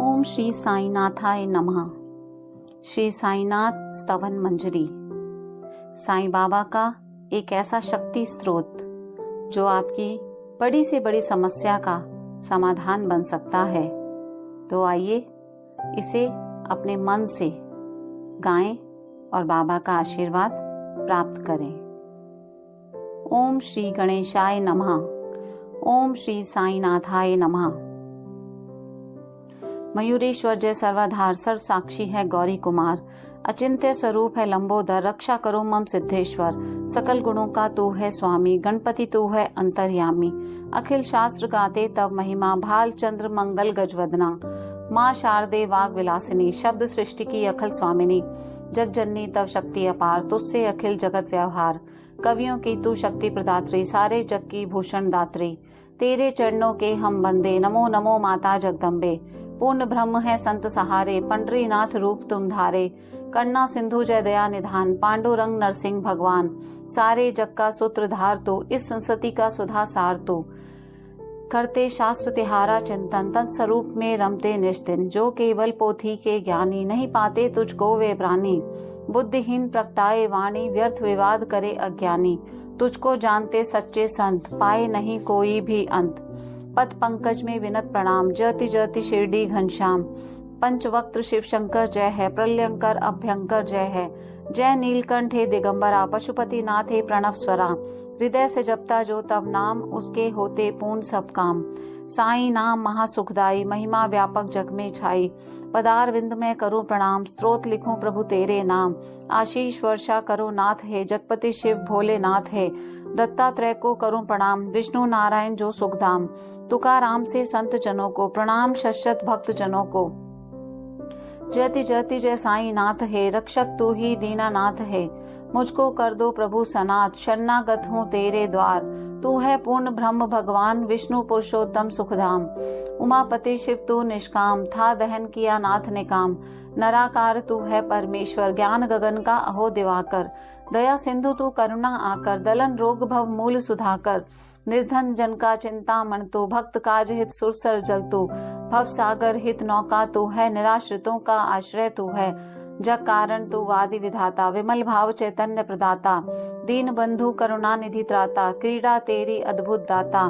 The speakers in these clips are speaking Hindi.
ओम श्री साईनाथाय नमः। श्री साईनाथ स्तवन मंजरी साईं बाबा का एक ऐसा शक्ति स्रोत जो आपकी बड़ी से बड़ी समस्या का समाधान बन सकता है। तो आइए इसे अपने मन से गाएं और बाबा का आशीर्वाद प्राप्त करें। ओम श्री गणेशाय नमः। ओम श्री साईनाथाय नमः। मयूरेश्वर जय सर्वाधार सर्व साक्षी है गौरी कुमार, अचिंत्य स्वरूप है लंबोदर, रक्षा करो मम सिद्धेश्वर, सकल गुणों का तू है स्वामी, गणपति तू है अंतर्यामी, अखिल शास्त्र गाते तव महिमा, भाल चंद्र मंगल गजवदना, माँ शारदे वाग विलासिनी, शब्द सृष्टि की अखिल स्वामिनी, जग जननी तव शक्ति अपार, तुझसे अखिल जगत व्यवहार, कवियों की तू शक्ति प्रदात्री, सारे जग की भूषण दात्री, तेरे चरणों के हम बंदे, नमो नमो माता जगदम्बे, पूर्ण ब्रह्म है संत सहारे, पंडरीनाथ रूप तुम धारे, कन्ना सिंधु जय दया निधान, पांडुरंग नरसिंह भगवान, सारे जग का सूत्रधार तो, इस संस्कृति का सुधा सार तो, करते शास्त्र तिहारा चिंतन, तत्स्वरूप में रमते निष्दिन, जो केवल पोथी के ज्ञानी, नहीं पाते तुझको वे प्राणी, बुद्धिहीन प्रगटाए वाणी, व्यर्थ विवाद करे अज्ञानी, तुझको जानते सच्चे संत, पाए नहीं कोई भी अंत, पद पंकज में विनत प्रणाम, जति जति शिरडी घनश्याम, पंचवक्त्र शिव शंकर जय है, प्रलयंकर अभ्यंकर जय है, जय नीलकंठ हे दिगंबरा, पशुपति नाथ हे प्रणव स्वरा, हृदय से जपता जो तब नाम, उसके होते पूर्ण सब काम, साईं नाम महासुखदाई, महिमा व्यापक जग में छाई, पदार विंद में करूं प्रणाम, स्त्रोत लिखूं प्रभु तेरे नाम, आशीष वर्षा करो नाथ है, जगपति शिव भोलेनाथ है, दत्तात्रेय को करूं प्रणाम, विष्णु नारायण जो सुखधाम, तुकाराम से संत जनों को प्रणाम, शत भक्त जनों को, जयति जयति जय साईं नाथ है, रक्षक तू ही दीनानाथ है, मुझको कर दो प्रभु सनाथ, शरणागत हूँ तेरे द्वार, तू है पूर्ण ब्रह्म भगवान, विष्णु पुरुषोत्तम सुखधाम, उमापति शिव तू निष्काम, था दहन किया नाथ ने काम, नराकार तू है परमेश्वर, ज्ञान गगन का अहो दिवाकर, दया सिंधु तू करुणा आकर, दलन रोग भव मूल सुधाकर, निर्धन जन का चिंता मन तू, भक्त काज हित सुरसर जल तू, भव सागर हित नौका तू है, निराश्रितों का आश्रय तू है, जग कारण तू वादि विधाता, विमल भाव चैतन्य प्रदाता, दीन बंधु करुणा निधि त्राता, क्रीड़ा तेरी अद्भुत दाता,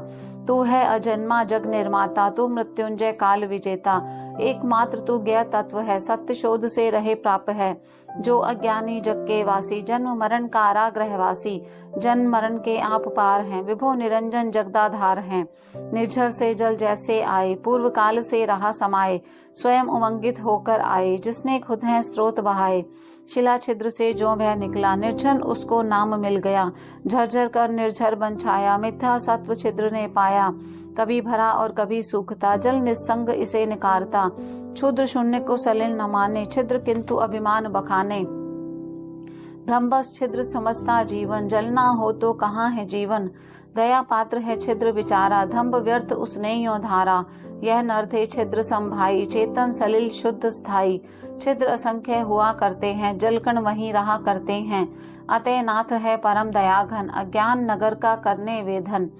तू है अजन्मा जग निर्माता, तू मृत्युंजय काल विजेता, एकमात्र तू ज्ञ तत्व है, सत्य शोध से रहे प्राप है, जो अज्ञानी जग के वासी, जन्म मरण कारागृह वासी, जन्म मरण के आप पार हैं, विभो निरंजन जगदाधार हैं, निर्झर से जल जैसे आए, पूर्व काल से रहा समाये, स्वयं उमंगित होकर आए, जिसने खुद है स्रोत बहाए, शिला छिद्र से जो वह निकला, निर्जन उसको नाम मिल गया, झरझर कर निर्झर बन छाया, मिथ्या सत्व छिद्र ने पाया, कभी भरा और कभी सूखता, जल निस्संग इसे निकारता, क्षुद्र शून्य को सलिल न माने, छिद्र किंतु अभिमान बखाने, ब्रह्मबस छिद्र समझता जीवन, जलना हो तो कहाँ है जीवन, दया पात्र है छिद्र विचारा, धम्ब व्यर्थ उसने यो धारा, यह नर थे छिद्र संभाई, चेतन सलिल शुद्ध स्थाई, छिद्र असंख्य हुआ करते हैं, जलकण वहीं रहा करते हैं, अतः नाथ है परम दयाघन, अज्ञान नगर का करने वेधन,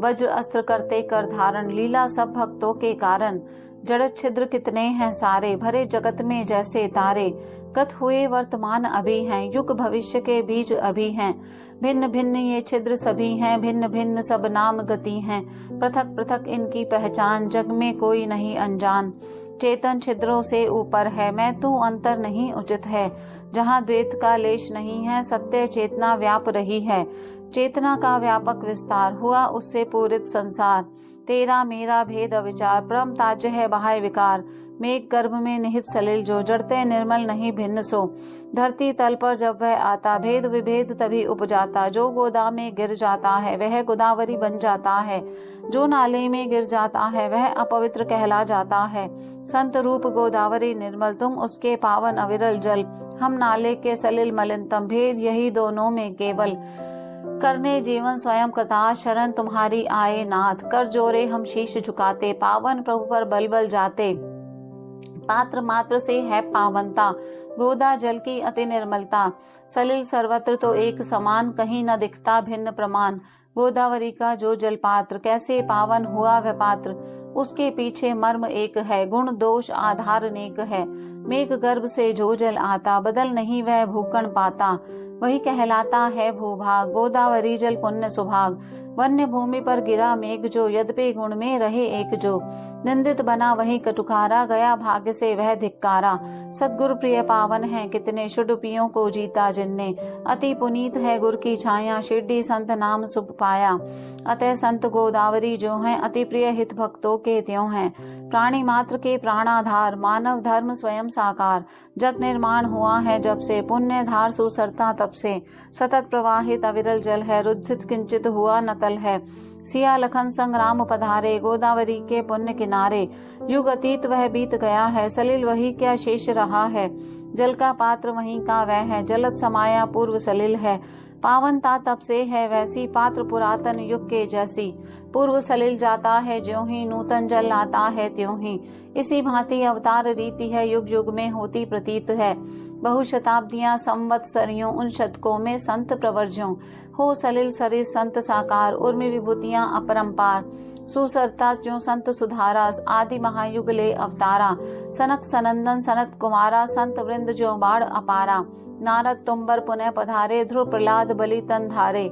वज्र अस्त्र करते कर धारण, लीला सब भक्तों के कारण, जड़ छिद्र कितने हैं सारे, भरे जगत में जैसे तारे, गत हुए वर्तमान अभी हैं, युग भविष्य के बीज अभी हैं, भिन्न भिन्न ये छिद्र सभी हैं, भिन्न भिन्न सब नाम गति हैं, पृथक पृथक इनकी पहचान, जग में कोई नहीं अनजान, चेतन छिद्रों से ऊपर है, मैं तू अंतर नहीं उचित है, जहाँ द्वैत का लेश नहीं है, सत्य चेतना व्याप रही है, चेतना का व्यापक विस्तार, हुआ उससे पूरित संसार, तेरा मेरा भेद अविचार, परम ताज्य है बाह्य विकार, मेघ गर्भ में निहित सलिल जो, जड़ते निर्मल नहीं भिन्न सो, धरती तल पर जब वह आता, भेद विभेद तभी उपजाता, जो गोदा में गिर जाता है वह गोदावरी बन जाता है, जो नाले में गिर जाता है वह अपवित्र कहला जाता है, संत रूप गोदावरी निर्मल, तुम उसके पावन अविरल जल, हम नाले के सलिल मलिनतम, भेद यही दोनों में केवल, करने जीवन स्वयं कृता, शरण तुम्हारी आए नाथ, कर जोरे हम शीश झुकाते, पावन प्रभु पर बल बल जाते, पात्र मात्र से है पावनता, गोदा जल की अति निर्मलता, सलिल सर्वत्र तो एक समान, कहीं न दिखता भिन्न प्रमाण, गोदावरी का जो जल पात्र, कैसे पावन हुआ वह पात्र, उसके पीछे मर्म एक है, गुण दोष आधार नेक है। मेघ गर्भ से जो जल आता, बदल नहीं वह भूकण पाता, वही कहलाता है भूभाग। गोदावरी जल पुण्य सुभाग, वन्य भूमि पर गिरा मेघ जो, यद्यपि गुण में रहे एक जो। निंदित बना वही कटुकारा, गया भाग्य से वह धिक्कारा। सद्गुरु प्रिय पावन है कितने, शुडुपियों को जीता जिनने। अति पुनीत है गुर की छाया, शिरडी संत नाम सुख पाया। अतः संत गोदावरी जो हैं, अति प्रिय हित भक्तों के त्यों हैं। प्राणी मात्र के प्राणाधार, मानव धर्म स्वयं साकार। जग निर्माण हुआ है जब से, पुण्य धार सुसरता तब से। सतत प्रवाहित अविरल जल है, रुद्धित किंचित हुआ न तल है। सिया लखन संग राम पधारे, गोदावरी के पुण्य किनारे। युग अतीत वह बीत गया है, सलिल वही क्या शेष रहा है। जल का पात्र वहीं का वह है, जलत समाया पूर्व सलिल है। पावनता तब से है वैसी, पात्र पुरातन युग के जैसी। पूर्व सलिल जाता है ज्यों ही, नूतन जल आता है त्यों ही। इसी भांति अवतार रीति है, युग युग में होती प्रतीत है। बहु शताब्दियां संवत्सरियों, उन शतकों में संत प्रवर्ज्यों। हो सलिल सरिस संत साकार, उर्मि विभूतियां अपरंपार। सुसरता ज्यों संत सुधारा, आदि महायुग ले अवतारा। सनक सनंदन सनत कुमारा, संत वृंद ज्यों बाढ़ अपारा। नारद तुम्बर पुनः पधारे, ध्रुव प्रहलाद बलि तन धारे।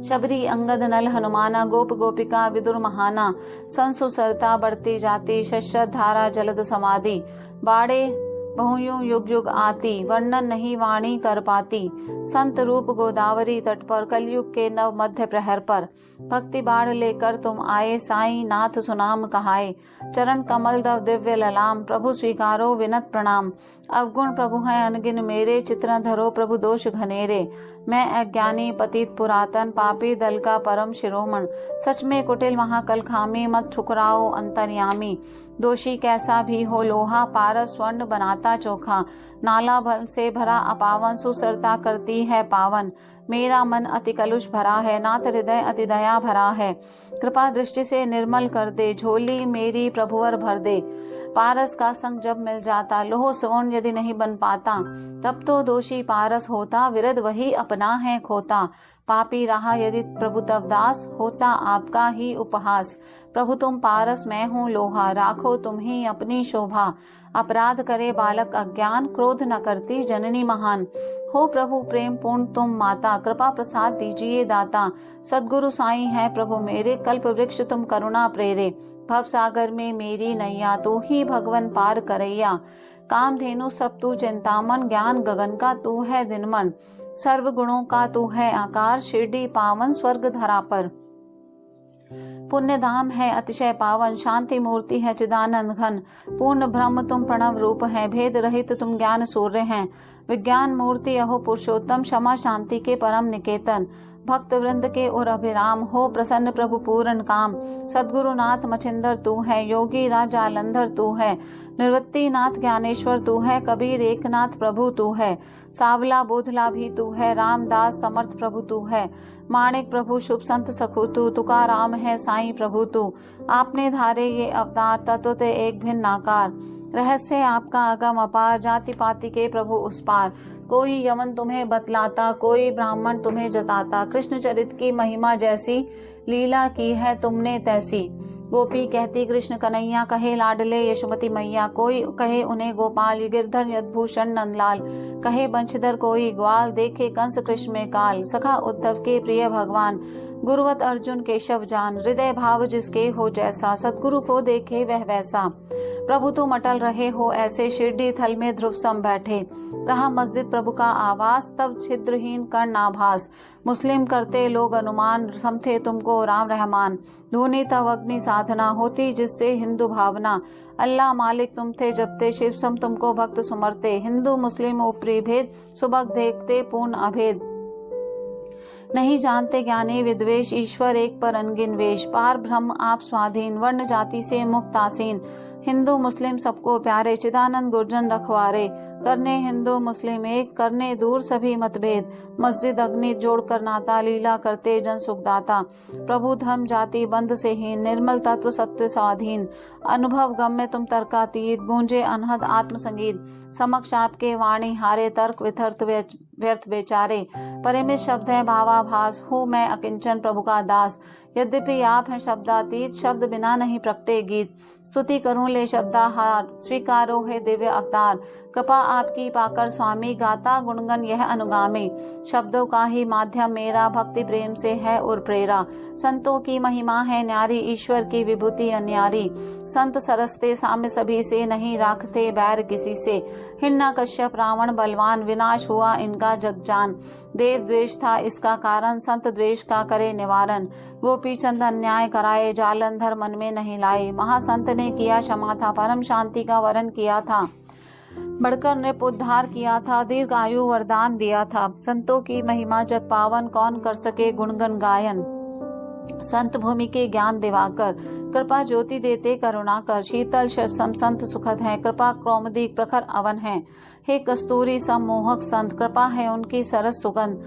शबरी अंगद नल हनुमाना, गोप गोपिका विदुर महाना। संसुसरता बढ़ती जाती, शश्वत धारा जलद समाधि। बाड़े बहुयों युग युग आती, वर्णन नहीं वाणी कर पाती। संत रूप गोदावरी तट पर, कलयुग के नव मध्य प्रहर पर। भक्ति बाढ़ लेकर तुम आए, साईं नाथ सुनाम कहाए। चरण कमल दव दिव्य ललाम, प्रभु स्वीकारो विनत प्रणाम। अवगुण प्रभु हैं अनगिन मेरे, चित्रण धरो प्रभु दोष घनेरे। मैं अज्ञानी पतित पुरातन, पापी दल का परम शिरोमण। सच में कुटिल महाकल खामी, मत ठुकराओ अंतर्यामी। दोषी कैसा भी हो लोहा, पारस स्वर्ण बनाता चोखा। नाला भल से भरा अपावन, सुसरता करती है पावन। मेरा मन अति कलुष भरा है, नाथ हृदय अति दया भरा है। कृपा दृष्टि से निर्मल कर दे, झोली मेरी प्रभुवर भर दे। पारस का संग जब मिल जाता, लोह स्वर्ण यदि नहीं बन पाता। तब तो दोषी पारस होता, विरध वही अपना है खोता। पापी रहा यदि प्रभु तब दास, होता आपका ही उपहास। प्रभु तुम पारस मैं हूँ लोहा, राखो तुम ही अपनी शोभा। अपराध करे बालक अज्ञान, क्रोध न करती जननी महान। हो प्रभु प्रेम पूर्ण तुम माता, कृपा प्रसाद दीजिए दाता। सद्गुरु साईं है प्रभु मेरे, कल्प वृक्ष तुम करुणा प्रेरे। भव सागर में मेरी नैया, तू ही भगवन पार करैया। काम धेनु सब तू चिंतामन, ज्ञान गगन का तू है दिनमन। सर्व गुणों का तू है आकार, शिरडी पावन स्वर्ग धरा पर। पुण्य धाम है अतिशय पावन, शांति मूर्ति है चिदानंद घन। पूर्ण ब्रह्म तुम प्रणव रूप है, भेद रहित तुम ज्ञान सूर्य हैं। विज्ञान मूर्ति अहो पुरुषोत्तम, क्षमा शांति के परम निकेतन। भक्त वृंद के और अभिराम, हो प्रसन्न प्रभु पूर्ण काम। सद्गुरु नाथ मछिंदर तू है, योगी राज जालंधर तू है। निर्वृत्ति नाथ ज्ञानेश्वर तू है, कबीर एकनाथ प्रभु तू है। सावला बोधला भी तू है, रामदास समर्थ प्रभु तू है। माणिक प्रभु शुभ संत सखु तू, तुकाराम है साईं प्रभु तू। आपने धारे ये अवतार, तत्व ते एक भिन्न आकार। रहस्य आपका अगम अपार, जाति पाति के प्रभु उस पार। कोई यमन तुम्हें बतलाता, कोई ब्राह्मण तुम्हें जताता। कृष्ण चरित की महिमा जैसी, लीला की है तुमने तैसी। गोपी कहती कृष्ण कन्हैया, कहे लाडले यशोमती मैया। कोई कहे उन्हें गोपाल, गिरधर यदभूषण नंदलाल। कहे बंशीधर कोई ग्वाल, देखे कंस कृष्ण में काल। सखा उद्धव के प्रिय भगवान, गुरुवत अर्जुन केशव जान। हृदय भाव जिसके हो जैसा, सतगुरु को देखे वह वैसा। प्रभु तुम अटल रहे हो ऐसे, शिरडी थल में ध्रुव सम बैठे। रहा मस्जिद प्रभु का आवास, तब छिद्रहीन कर्ण आभास। मुस्लिम करते लोग अनुमान, समथे तुमको राम रहमान। धूनी तब अग्नि साधना, होती जिससे हिंदू भावना। अल्लाह मालिक तुम थे जपते, शिव सम तुमको भक्त सुमरते। हिंदू मुस्लिम ऊपरी भेद, सुबह देखते पूर्ण अभेद। नहीं जानते ज्ञानी विद्वेष, ईश्वर एक पर अनगिन वेश। पार ब्रह्म आप स्वाधीन, वर्ण जाति से मुक्त आसीन। हिंदू मुस्लिम सबको प्यारे, चिदानंद गुर्जन रखवारे। करने हिंदू मुस्लिम एक, करने दूर सभी मतभेद। मस्जिद अग्नि जोड़कर नाता, लीला करते जन सुखदाता। प्रभु धर्म जाति बंध से हीन, निर्मल तत्व सत्य स्वाधीन। अनुभव गम्य तुम तर्कातीत, गूंजे अनहद आत्म संगीत। समक्ष आपके वाणी हारे, तर्क विथर्थ व्यर्थ बेचारे। परिमित शब्द है भावाभास, हूँ मैं अकिंचन प्रभु का दास। यद्यपि आप हैं शब्दातीत, शब्द बिना नहीं प्रगटे गीत। स्तुति करूं ले शब्दाहार, स्वीकारो है दिव्य अवतार। कृपा आपकी पाकर स्वामी, गाता गुणगन यह अनुगामी। शब्दों का ही माध्यम मेरा, भक्ति प्रेम से है और प्रेरा। संतों की महिमा है न्यारी, ईश्वर की विभूति अन्यारी। संत सरसते साम्य सभी से, नहीं राखते बैर किसी से। हिरण्यकश्यप रावण बलवान, विनाश हुआ इनका जग जान। देव द्वेष था इसका कारण, संत द्वेष का करे निवारण। गोपी चंद अन्याय कराए, जालंधर मन में नहीं लाए। महासंत ने किया क्षमा था, परम शांति का वरण किया था। बढ़कर नृप उद्धार किया था, दीर्घ आयु वरदान दिया था। संतों की महिमा जग पावन, कौन कर सके गुणगन गायन। संत भूमि के ज्ञान दिवाकर, कृपा ज्योति देते करुणा कर। शीतल सम संत सुखद हैं, कृपा कौमुदी प्रखर अवन है। हे कस्तूरी सम्मोहक संत, कृपा है उनकी सरस सुगंध।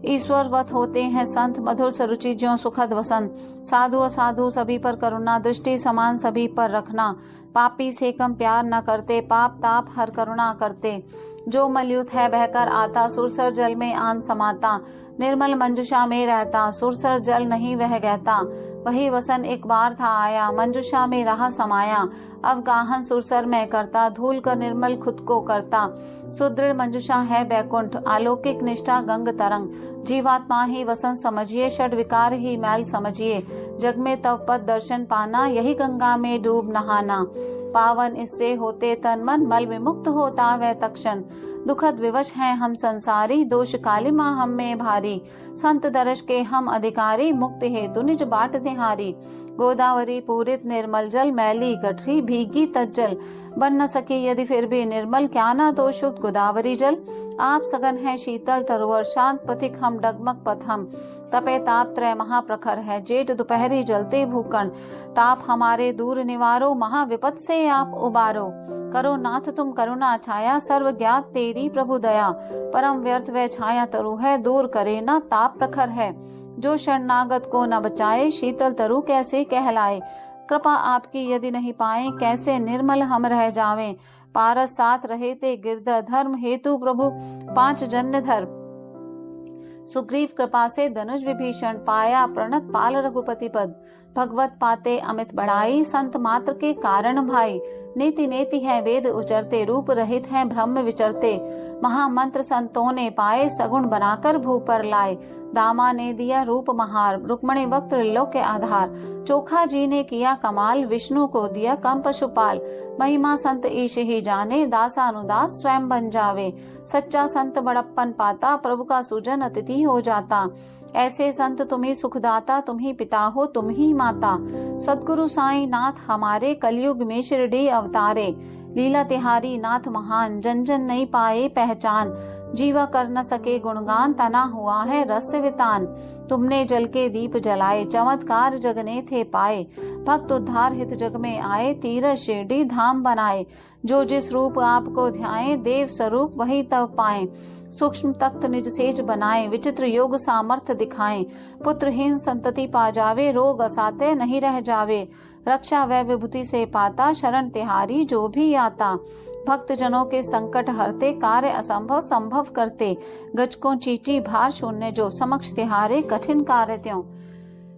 ईश्वरवत होते हैं संत, मधुर सरुचि ज्यों सुखद वसंत। साधु असाधु सभी पर करुणा, दृष्टि समान सभी पर रखना। पापी से कम प्यार न करते, पाप ताप हर करुणा करते। जो मलयुत है बहकर आता, सुरसर जल में आन समाता। निर्मल मंजुषा में रहता, सुरसर जल नहीं वह गहता। वही वसन एक बार था आया, मंजुषा में रहा समाया। अवगाहन सुरसर में करता, धूल कर निर्मल खुद को करता। सुदृढ़ मंजुषा है बैकुंठ, अलौकिक निष्ठा गंग तरंग। जीवात्मा ही वसन समझिए, षड विकार ही मैल समझिए। जग में तव पद दर्शन पाना, यही गंगा में डूब नहाना। पावन इससे होते तन मन, मल विमुक्त होता वह तक्षण। दुखद विवश हैं हम संसारी, दोष कालिमा हम में भारी। संत दर्श के हम अधिकारी, मुक्त हेतु निज बाट निहारी। गोदावरी पूरित निर्मल जल, मैली गठरी भीगी तज्जल। बन न सके यदि फिर भी निर्मल, क्या ना तो शुद्ध गोदावरी जल। आप सघन है शीतल तरुवर, शांत पथिक हम डगमग पथ हम। तपे ताप त्रय महाप्रखर है, जेठ दोपहरी जलते भूकण। ताप हमारे दूर निवारो, महाविपत से आप उबारो। करो नाथ तुम करुणा छाया, सर्व ज्ञात तेरी प्रभु दया। परम व्यर्थ वह छाया तरु है, दूर करे ना ताप प्रखर है। जो शरणागत को न बचाए, शीतल तरु कैसे कहलाए। कृपा आपकी यदि नहीं पाए, कैसे निर्मल हम रह जावें। पारस साथ रहे ते गिरधर, धर्म हेतु प्रभु 5 जन्य धर। सुग्रीव कृपा से धनुष विभीषण, पाया प्रणत पाल रघुपति पद। भगवत पाते अमित बढ़ाई, संत मात्र के कारण भाई। नीति नेति है वेद उचरते, रूप रहित है ब्रह्म विचरते। महामंत्र संतों ने पाए, सगुण बनाकर भू पर लाए। दामा ने दिया रूप महार, रुक्मणी वक्त त्रिलोक के आधार। चोखा जी ने किया कमाल, विष्णु को दिया कम पशुपाल। महिमा संत ईश ही जाने, दासानुदास स्वयं बन जावे। सच्चा संत बड़प्पन पाता, प्रभु का सुजन अतिथि हो जाता। ऐसे संत तुम ही सुखदाता, तुम ही पिता हो तुम ही माता। सद्गुरु साईं नाथ हमारे, कलयुग में शिरडी अवतारे। लीला तिहारी नाथ महान, जन जन नहीं पाए पहचान। जीवा कर न सके गुणगान, तना हुआ है रस वितान। तुमने जल के दीप जलाए, चमत्कार जगने थे पाए। भक्त उद्धार हित जग में आए, तीरथ शिरडी धाम बनाए। जो जिस रूप आपको ध्याए, देव स्वरूप वही तब पाए। सूक्ष्म तख्त निज सेज बनाए, विचित्र योग सामर्थ दिखाए। पुत्रहीन संतति पा जावे, रोग असाते नहीं रह जावे। रक्षा वह विभूति से पाता, शरण तिहारी जो भी आता। भक्त जनों के संकट हरते, कार्य असंभव संभव करते। गजकों चीटी भार शून्य, जो समक्ष तिहारे कठिन कार्य त्यों।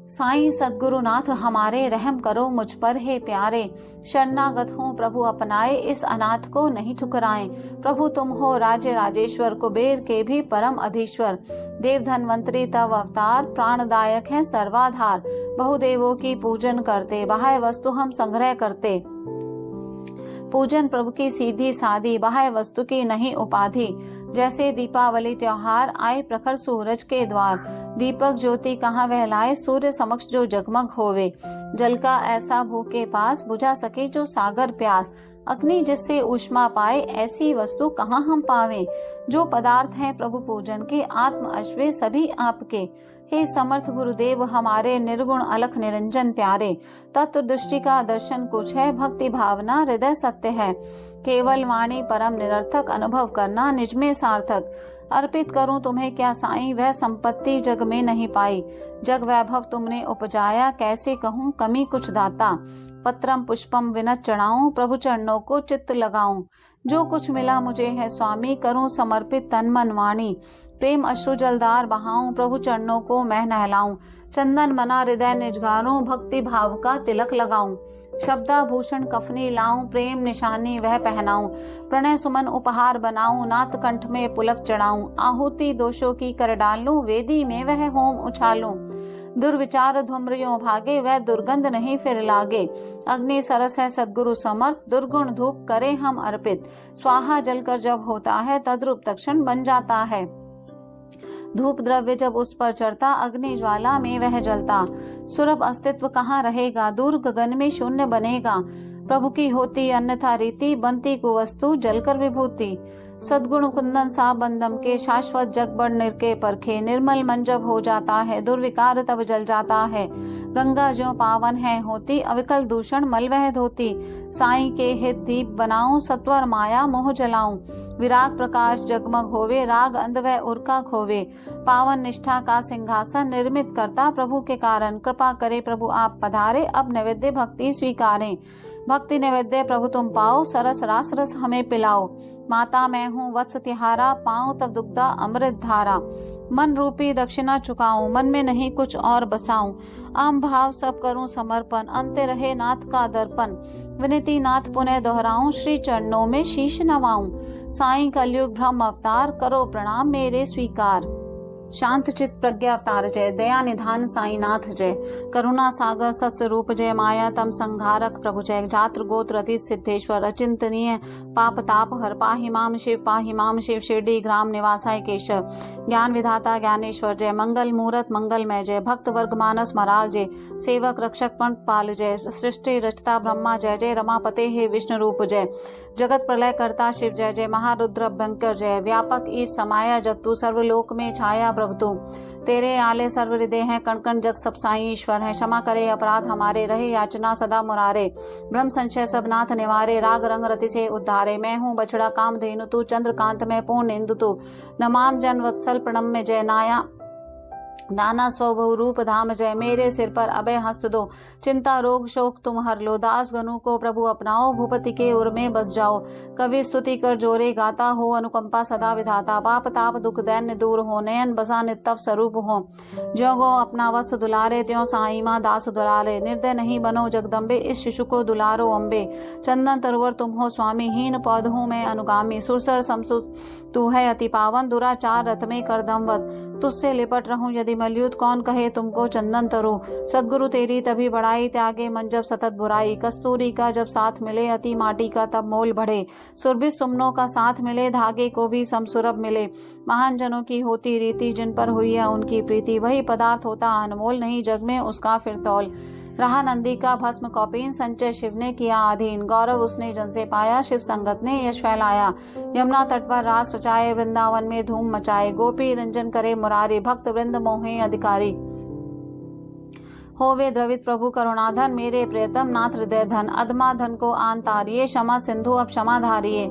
साईं सद्गुरुनाथ हमारे, रहम करो मुझ पर हे प्यारे। शरणागत हूँ प्रभु अपनाए, इस अनाथ को नहीं ठुकराएं। प्रभु तुम हो राज्य राजेश्वर, कुबेर के भी परम अधीश्वर। देव धन्वंतरी तव अवतार, प्राणदायक है सर्वाधार। बहुदेवों की पूजन करते, बाह्य वस्तु हम संग्रह करते। पूजन प्रभु की सीधी सादी, बाह्य वस्तु की नहीं उपाधि। जैसे दीपावली त्योहार आए, प्रखर सूरज के द्वार। दीपक ज्योति कहाँ वह लाए, सूर्य समक्ष जो जगमग होवे। जल का ऐसा भूखे पास, बुझा सके जो सागर प्यास। अग्नि जिससे ऊष्मा पाए, ऐसी वस्तु कहाँ हम पावें। जो पदार्थ हैं प्रभु पूजन के, आत्म अश्वे सभी आपके। हे समर्थ गुरुदेव हमारे, निर्गुण अलख निरंजन प्यारे। तत्व दृष्टि का दर्शन कुछ है, भक्ति भावना हृदय सत्य है। केवल वाणी परम निरर्थक, अनुभव करना निज में सार्थक। अर्पित करूं तुम्हें क्या साईं, वह संपत्ति जग में नहीं पाई। जग वैभव तुमने उपजाया, कैसे कहूं कमी कुछ दाता। पत्रम पुष्पम विनत चढ़ाऊं, प्रभु चरणों को चित्त लगाऊं। जो कुछ मिला मुझे है स्वामी, करूं समर्पित तन मन वाणी। प्रेम अश्रु जलधार बहाऊं, प्रभु चरणों को मैं नहलाऊं। चंदन मना हृदय निजगारूं, भक्ति भाव का तिलक लगाऊं। शब्दाभूषण कफनी लाऊं, प्रेम निशानी वह पहनाऊं। प्रणय सुमन उपहार बनाऊं, नाथ कंठ में पुलक चढ़ाऊं। आहुति दोषों की कर डालूं, वेदी में वह होम उछालूं। दुर्विचार धूम्रियों भागे, वह दुर्गंध नहीं फिर लागे। अग्नि सरस है सद्गुरु समर्थ, दुर्गुण धूप करे हम अर्पित। स्वाहा जलकर जब होता है, तद्रूप तक्षण बन जाता है। धूप द्रव्य जब उस पर चढ़ता, अग्नि ज्वाला में वह जलता। सुरभ अस्तित्व कहाँ रहेगा, दूर गगन में शून्य बनेगा। प्रभु की होती अन्यथा रीति, बनती कुवस्तु जलकर विभूति। सद्गुण कुंदन सा बंदम के, शाश्वत जग बड़ निरके परखे। निर्मल मन जब हो जाता है, दुर्विकार तब जल जाता है। गंगा ज्यों पावन है होती, अविकल दूषण मल वह धोती। साईं के हित दीप बनाऊं, सत्वर माया मोह जलाऊं। विराग प्रकाश जगमग होवे, राग अंध वह उर का खोवे। पावन निष्ठा का सिंहासन निर्मित करता प्रभु के कारण। कृपा करे प्रभु आप पधारे, अब नैवेद्य भक्ति स्वीकारें। भक्ति नैवेद्य प्रभु तुम पाओ, सरस रास रस हमें पिलाओ। माता मैं हूँ वत्स तिहारा, पाऊं तब दुग्धा अमृत धारा। मन रूपी दक्षिणा चुकाऊं, मन में नहीं कुछ और बसाऊं। आम भाव सब करूं समर्पण, अंत रहे नाथ का दर्पण। विनती नाथ पुनः दोहराऊं, श्री चरणों में शीश नवाऊं। साईं कलयुग ब्रह्म अवतार, करो प्रणाम मेरे स्वीकार। शांत चित प्रज्ञा अवतार जय, दया निधान साईनाथ जय। करुणा सागर सत्स्वरूप जय, माया तम संहारक प्रभु जय। जात्र गोत्र अतीत सिद्धेश्वर, अचिंतनीय पाप ताप हर। पाहि माम शिव, शिरडी ग्राम निवासाय केशव। ज्ञान विधाता ज्ञानेश्वर जय, मंगल मूरत मंगलमय जय। भक्त वर्ग मानस मराल जय, सेवक रक्षक पंथ पाल जय। सृष्टि रचता ब्रह्मा जय जय, रमापते हे विष्णु रूप जय। जगत प्रलय करता शिव जय जय, महारुद्र अभयंकर जय। व्यापक ईश समाया जग तू, सर्वलोक में छाया प्रभु तू। तेरे आले सर्व हृदय हैं, कण कण जग सब साईं ईश्वर हैं। क्षमा करे अपराध हमारे, रहे याचना सदा मुरारे। ब्रह्म संशय सब नाथ निवारे, राग रंग रति से उद्धारे। मैं हूँ बछड़ा काम धेनु तू, चंद्रकांत में पूर्ण इंदु तू। नमाम जन वत्सल प्रणम में जय, नाया नाना स्वभव रूप धाम जय। मेरे सिर पर अभय हस्त दो, चिंता रोग शोक तुम हर लो। दास गनु को प्रभु अपनाओ, भूपति के उर में बस जाओ। कवि स्तुति कर जोरे गाता हो, अनुकंपा सदा विधाता। पाप ताप दुख दैन्य दूर हो, नयन बसा नितप स्वरूप हो। ज्यों गो अपना वस्त्र दुलारे, त्यों साई माँ दास दुलारे। निर्दय नहीं बनो जगदम्बे, इस शिशु को दुलारो अम्बे। चंदन तरुवर तुम हो स्वामी, हीन पौध हूँ मैं अनुगामी। सुरसर समसु तू है अति पावन, दुराचार रथ में कर दमवत। तुझसे लिपट रहूं यदि मलयुद्ध, कौन कहे तुमको चंदन तरु। सदगुरु तेरी तभी बड़ाई, त्यागे मन जब सतत बुराई। कस्तूरी का जब साथ मिले, अति माटी का तब मोल बढ़े। सुरभि सुमनों का साथ मिले, धागे को भी समसुरभ मिले। महान जनों की होती रीति, जिन पर हुई है उनकी प्रीति। वही पदार्थ होता अनमोल, नहीं जग में उसका फिर तौल। रहा नंदी का भस्म कौपीन, संचय शिव ने किया अधीन। गौरव उसने जन से पाया, शिव संगत ने यश फैलाया। यमुना तट पर रास रचाए, वृंदावन में धूम मचाए। गोपी रंजन करे मुरारी, भक्त वृंद मोहे अधिकारी। होवे द्रवित प्रभु करुणाधन, मेरे प्रियतम नाथ हृदय धन। अधमा धन को आन तारिये, क्षमा सिंधु अब क्षमा धारिये।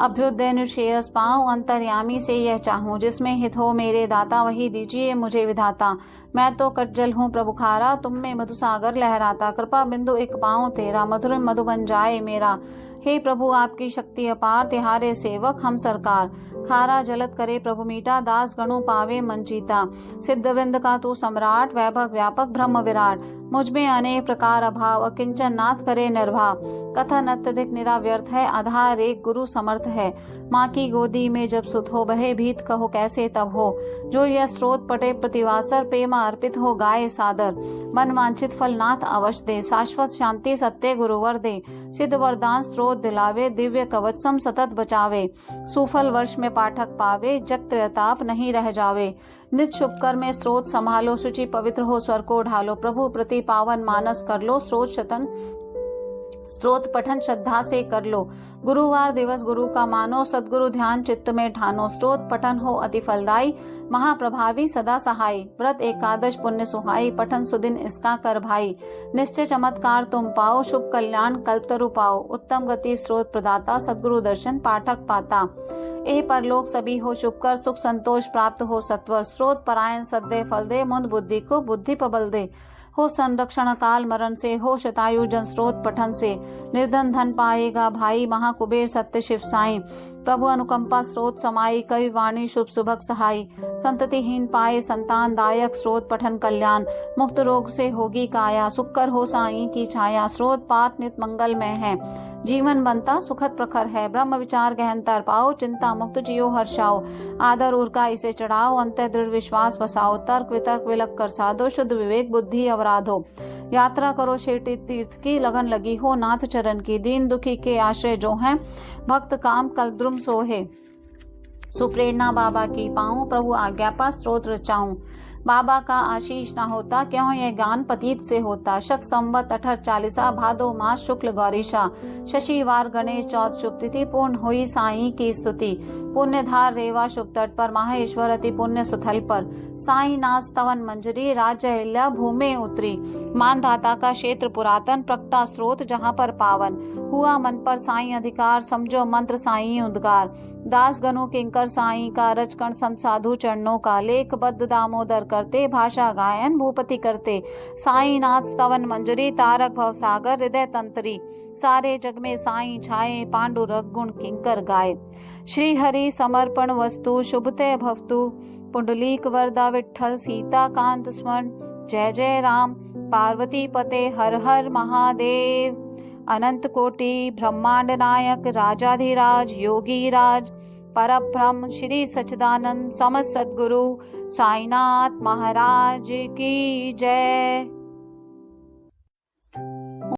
अभ्युदय निश्रेयस पाऊं, अंतर्यामी से यह चाहूं। जिसमें हित हो मेरे दाता, वही दीजिए मुझे विधाता। मैं तो कज्जल हूँ प्रभु खारा, तुम में मधुसागर लहराता। कृपा बिंदु एक पाऊं तेरा, मधुर मधु बन जाए मेरा। हे प्रभु आपकी शक्ति अपार, तिहारे सेवक हम सरकार। खारा जलत करे प्रभु मीठा, दास गणु पावे मन जीता। सिद्ध वृंद का तू सम्राट, वैभव व्यापक ब्रह्म विराट। मुझ में अनेक प्रकार अभाव, अकिंचन नाथ करे निर्भाव। कथन अत्यधिक निराव्यर्थ है, आधार एक गुरु समर्थ है। माँ की गोदी में जब सुत हो, बहे भीत कहो कैसे तब हो। जो यह स्रोत पटे प्रतिवासर, प्रेमा अर्पित हो गाये सादर। मन वांछित फल नाथ अवश्य दे, शाश्वत शांति सत्य गुरुवर दे। सिद्ध वरदान स्रोत दिलावे, दिव्य कवच सम सतत बचावे। सुफल वर्ष में पाठक पावे, जग त्रयताप नहीं रह जावे। नित शुभ कर में स्रोत संभालो, शुचि पवित्र हो स्वर को ढालो। प्रभु प्रति पावन मानस कर लो, स्रोत शतन स्तोत्र पठन श्रद्धा से कर लो। गुरुवार दिवस गुरु का मानो, सद्गुरु ध्यान चित्त में ठानो। स्तोत्र पठन हो अति फलदायी, महाप्रभावी सदा सहाय। व्रत एकादश पुण्य सुहाई, पठन सुदिन इसका कर भाई। निश्चय चमत्कार तुम पाओ, शुभ कल्याण कल्पतरु पाओ। उत्तम गति स्रोत प्रदाता, सद्गुरु दर्शन पाठक पाता। ए परलोक सभी हो शुभ कर, सुख संतोष प्राप्त हो सत्वर। स्रोत परायण सद्दे फल दे, मुंद बुद्धि को बुद्धि प्रबल दे। हो संरक्षण काल मरण से, हो शतायु जन स्रोत पठन से। निर्धन धन पाएगा भाई, महाकुबेर सत्य शिव साई। प्रभु अनुकंपा स्रोत समाई, कवि वाणी शुभ सुभग सहाई। संततिहीन पाए संतान दायक, स्रोत पठन कल्याण। मुक्त रोग से होगी काया, सुक्कर हो साई की छाया। स्रोत पाठ नित मंगल में है, जीवन बनता सुखद प्रखर है। ब्रह्म विचार गहनतर पाओ, चिंता मुक्त जियो हर्षाओ। आदर उर का इसे चढ़ाओ, अंत दृढ़ विश्वास बसाओ। तर्क वितर्क विलक कर साधो, शुद्ध विवेक बुद्धि अवराधो। यात्रा करो शेटी तीर्थ की, लगन लगी हो नाथ चरण की। दीन दुखी के आश्रय जो हैं, भक्त काम कल्द्रुम सोहे। सुप्रेरणा बाबा की पाऊं, प्रभु आज्ञा पा स्तोत्र रचाऊं। बाबा का आशीष ना होता, क्यों यह ज्ञान पतीत से होता। शक संवत 1840 भादो मास शुक्ल गौरीशा। शशिवार गणेश चौथ शुभ तिथि, पूर्ण हुई साई की स्तुति। पुण्यधार रेवा शुभ तट पर, माहेश्वर अति पुण्य सुथल पर। साई नाथ स्तवन मंजरी, राज्य अहिल्या भूमि उतरी। मानधाता का क्षेत्र पुरातन, प्रकटा स्रोत जहाँ पर पावन। हुआ मन पर साई अधिकार, समझो मंत्र साई उद्गार। दास गनु किंकर साई का, रचकण संत साधु चरणों का। लेख बद्ध दामोदर करते, भाषा गायन भूपति करते। साई नाथ स्तवन मंजरी, तारक भव सागर हृदय तंत्री। सारे जग में साई छाए, पांडुरंग गुण किंकर गाए। श्री हरि समर्पण वस्तु, शुभते भवतु। पुंडलीक वरदा विठ्ठल, सीता कांत स्मरण। जय जय राम, पार्वती पते हर हर महादेव। अनंत कोटि ब्रह्मांड नायक, राजाधिराज योगी राज। परब्रह्म श्री सच्चिदानंद समस्त सद्गुरु साईनाथ महाराज की जय।